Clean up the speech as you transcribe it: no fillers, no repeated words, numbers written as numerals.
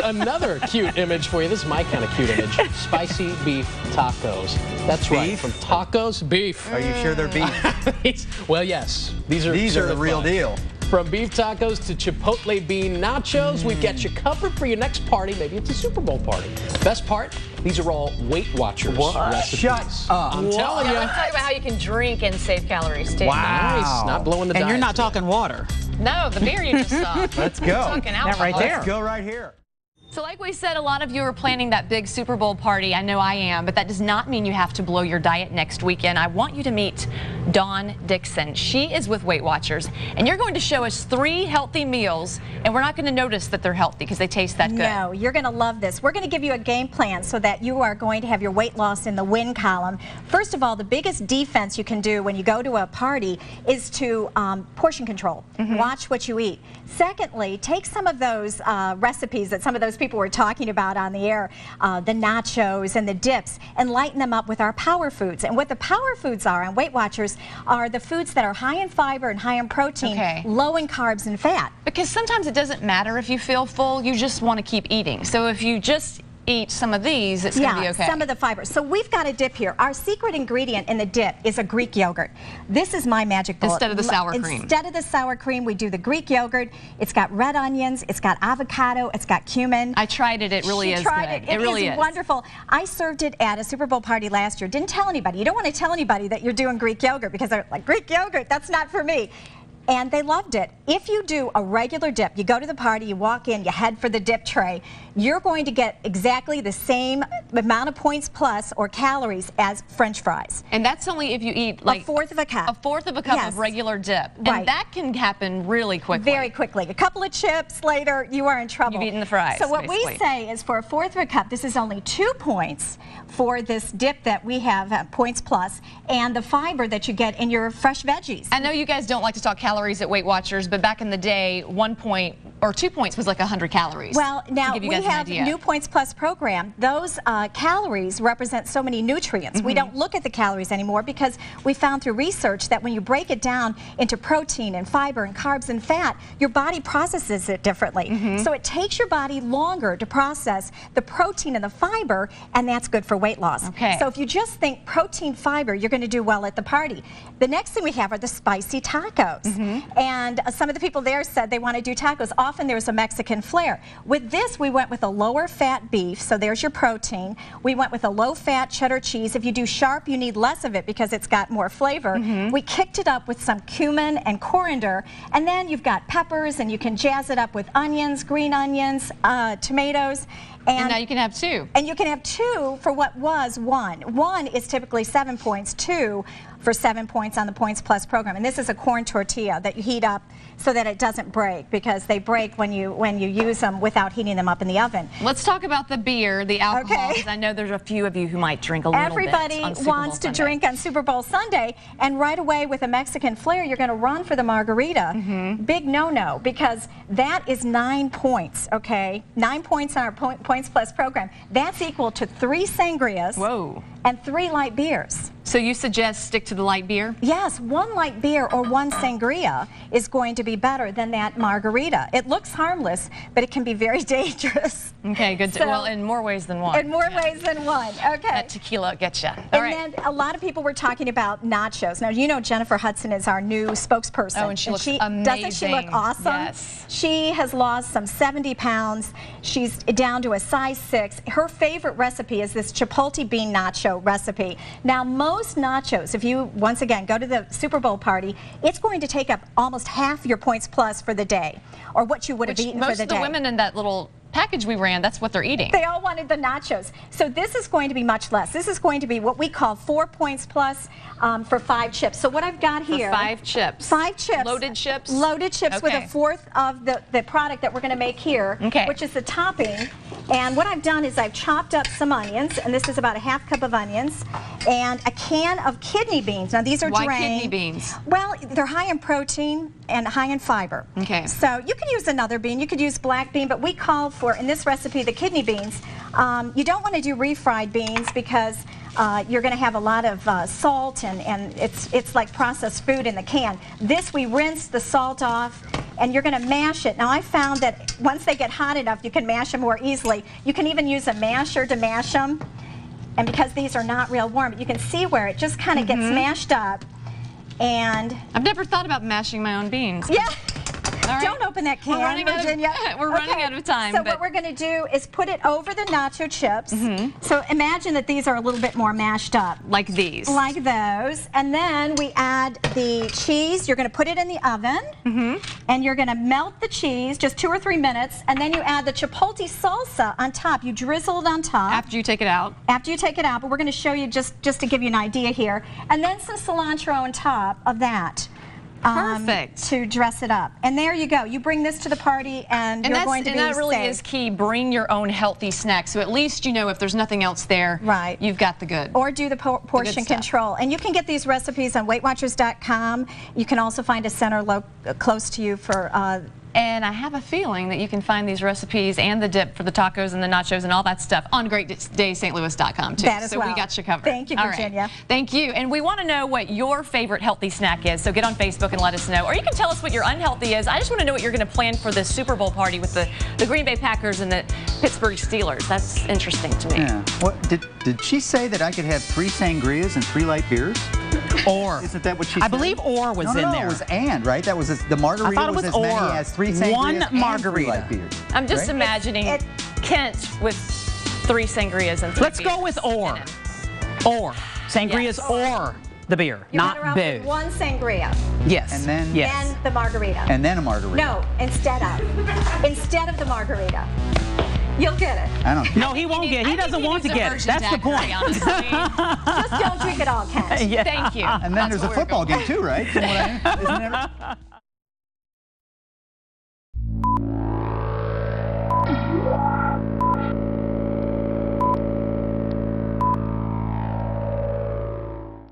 another cute image for you. This is my kind of cute image. Spicy beef tacos. That's right. From tacos, beef. Are you sure they're beef? Well, yes. These are the real deal. From beef tacos to Chipotle bean nachos, we've got you covered for your next party. Maybe it's a Super Bowl party. Best part, these are all Weight Watchers recipes. Shut up. I'm telling you. Let's talk about how you can drink and save calories, too. Wow. Nice. Not blowing the diet. And you're not talking water. No, the beer you just saw. Let's go. We're talking alcohol. That right there. Let's go right here. So like we said, a lot of you are planning that big Super Bowl party. I know I am, but that does not mean you have to blow your diet next weekend. I want you to meet Dawn Dixon. She is with Weight Watchers, and you're going to show us 3 healthy meals, and we're not going to notice that they're healthy because they taste that good. No, you're going to love this. We're going to give you a game plan so that you are going to have your weight loss in the win column. First of all, the biggest defense you can do when you go to a party is to portion control. Watch what you eat. Secondly, take some of those recipes that some of those people were talking about on the air, the nachos and the dips, and lighten them up with our power foods. And what the power foods are on Weight Watchers are the foods that are high in fiber and high in protein, low in carbs and fat. Because sometimes it doesn't matter if you feel full, you just want to keep eating. So if you just eat some of these, it's going to be okay. Some of the fiber. So we've got a dip here. Our secret ingredient in the dip is a Greek yogurt. This is my magic bullet. Instead of the sour cream. Instead of the sour cream, we do the Greek yogurt. It's got red onions, it's got avocado, it's got cumin. I tried it. It really is good. It really is wonderful. I served it at a Super Bowl party last year. Didn't tell anybody. You don't want to tell anybody that you're doing Greek yogurt because they're like, Greek yogurt, that's not for me. And they loved it. If you do a regular dip, you go to the party, you walk in, you head for the dip tray, you're going to get exactly the same amount of points plus or calories as French fries. And that's only if you eat like a fourth of a cup. A fourth of a cup of regular dip. And that can happen really quickly. Very quickly. A couple of chips later, you are in trouble. You've eaten the fries. So what we say is for a fourth of a cup, this is only 2 points for this dip that we have points plus, and the fiber that you get in your fresh veggies. I know you guys don't like to talk calories at Weight Watchers, but back in the day, 1 point or 2 points was like 100 calories. Well, now we have New Points Plus program. Those calories represent so many nutrients. We don't look at the calories anymore because we found through research that when you break it down into protein and fiber and carbs and fat, your body processes it differently. So it takes your body longer to process the protein and the fiber, and that's good for weight loss. So if you just think protein, fiber, you're going to do well at the party. The next thing we have are the spicy tacos. And some of the people there said they want to do tacos. Often there's a Mexican flair. With this, we went with a lower fat beef, so there's your protein. We went with a low fat cheddar cheese. If you do sharp, you need less of it because it's got more flavor. We kicked it up with some cumin and coriander, and then you've got peppers, and you can jazz it up with onions, green onions, tomatoes. And now you can have 2. And you can have 2 for what was 1. 1 is typically 7 points, 2 for 7 points on the Points Plus program. And this is a corn tortilla that you heat up so that it doesn't break, because they break when you use them without heating them up in the oven. Let's talk about the beer, the alcohol, because I know there's a few of you who might drink a little Everybody bit on Super wants Bowl to Sunday. drink on Super Bowl Sunday, and right away with a Mexican flair, you're going to run for the margarita. Big no-no, because that is 9 points, okay? 9 points on our Points Plus program. That's equal to 3 sangrias and 3 light beers. So you suggest stick to the light beer? Yes, 1 light beer or 1 sangria is going to be better than that margarita. It looks harmless, but it can be very dangerous. Okay, good. Well, in more ways than one. In more ways than one. Okay. That tequila gets you. And then a lot of people were talking about nachos. Now, you know Jennifer Hudson is our new spokesperson. Oh, and she looks amazing. Doesn't she look awesome? Yes. She has lost some 70 pounds. She's down to a size 6. Her favorite recipe is this chipotle bean nacho recipe. Now, most nachos, if you, once again, go to the Super Bowl party, it's going to take up almost half your Points Plus for the day, or what you would have eaten for the day. Most of the women in that little package we ran, that's what they're eating. They all wanted the nachos. So this is going to be much less. This is going to be what we call 4 points plus for 5 chips. So what I've got here. For 5 chips. 5 chips. Loaded chips? Loaded chips with a fourth of the product that we're going to make here, which is the topping. And what I've done is I've chopped up some onions, and this is about a ½ cup of onions, and a can of kidney beans. Now these are drained. Why kidney beans? Well, they're high in protein and high in fiber. Okay. So you can use another bean. You could use black bean, but we call for, in this recipe, the kidney beans. You don't want to do refried beans because you're going to have a lot of salt, and it's like processed food in the can. This, we rinse the salt off, and you're going to mash it. Now I found that once they get hot enough, you can mash them more easily. You can even use a masher to mash them. And because these are not real warm, you can see where it just kind of gets mashed up. And I've never thought about mashing my own beans. Yeah. Right. Don't open that can, Virginia. We're running out of time. So what we're going to do is put it over the nacho chips. So imagine that these are a little bit more mashed up. Like these. Like those. And then we add the cheese. You're going to put it in the oven. And you're going to melt the cheese, just 2 or 3 minutes. And then you add the chipotle salsa on top. You drizzle it on top. After you take it out. After you take it out. But we're going to show you just to give you an idea here. And then some cilantro on top of that. Perfect. To dress it up. And there you go. You bring this to the party and you're going to be safe. And that really is key. Bring your own healthy snacks. So at least you know if there's nothing else there, you've got the good. Or do the portion control. And you can get these recipes on WeightWatchers.com. You can also find a center close to you for and I have a feeling that you can find these recipes and the dip for the tacos and the nachos and all that stuff on GreatDaysSt.Louis.com too. That as so well. We got you covered. Thank you, Virginia. Right. Thank you. And we want to know what your favorite healthy snack is. So get on Facebook and let us know. Or you can tell us what your unhealthy is. I just want to know what you're going to plan for the Super Bowl party with the Green Bay Packers and the Pittsburgh Steelers. That's interesting to me. Yeah. What did she say that I could have 3 sangrias and 3 light beers? Or. Isn't that what she said? I believe or was in there. No, it was and, right? That was the margarita. I thought it was as or. many as 3 sangrias 1 margarita. and 3 light beers. I'm just imagining Kent with 3 sangrias and 3 Let's go with or. Or. Sangrias or the beer, not booze. 1 sangria. Yes. And then And the margarita. And then a margarita. No, instead of the margarita. You'll get it. I don't. No, he won't get it. He doesn't want to get it. That's the point. Just don't drink it all, Ken. Yeah. Thank you. And then there's a football game too, right? From what isn't there?